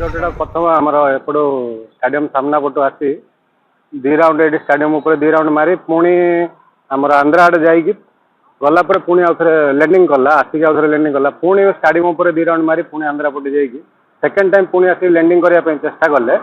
दुर्घटना प्रथम आमर एपटू स्टाडियम सामना पटू आसी 2 राउंड ये स्टाडियम उपर 2 राउंड मारी पुणी आमर आंध्रा आड़े जाइए गलापर पुणी आउ थे लैंडिंग कला आसिक आउ थे लैंडिंग कला पुणी स्टाडियम उपर 2 राउंड मारी पुणी आंध्रा पटे जाइए सेकेंड टाइम पुणी आसिक लैंडिंग करने चेष्टा कले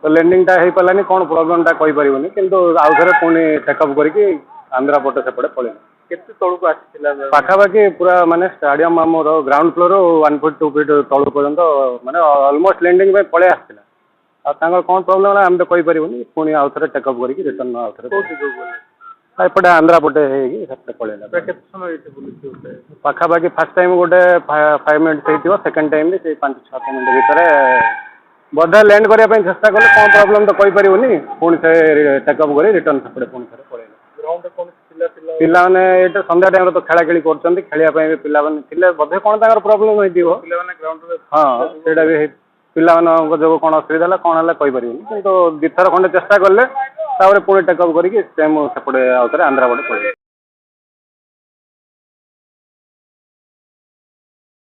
तो लैंडिंगटा हो पारानी कौन प्रोब्लेमटा कहीपरि कि आउ थे पुणी चेकअप करके आंध्रा पटे सेपटे पड़े केते तळକୁ ଆସିଥିଲା पाखापाखि पूरा माने स्टाडियम आमर ग्राउंड फ्लोर 1 फुट 2 फीट तलू पर्यंत माने ऑलमोस्ट लैंडिंग में पड़े आसला कौन प्रोब्लेम आम तो कहीपर पुणी आउ थे चेकअप करके रिटर्न आउ थे एपटे आंध्रा पटे पड़ेगा पाखापाखि फास्ट टाइम गोटे 5 मिनट्स होती सेकेंड टाइम भी 5-6 मिनट भितर बोधे लैंड करने चेष्टा कले कौन प्रोब्लेम तो कहीपर पुणी से चेकअप कर रिटर्न सेपटे पुणी थे पड़ेगा पिला माने ये संध्या टाइम तो खेला खेली कर खेलवाई पिला बोधे कौन तर प्रोब्लेम हो हाँ से भी पिला जो कौन असुविधा कौन है कहीपर कि 2 थर खंडे चेष्टा कले पुणी टेकअप करके सेम सेपटे आउ थे आंध्रा पटे पड़े।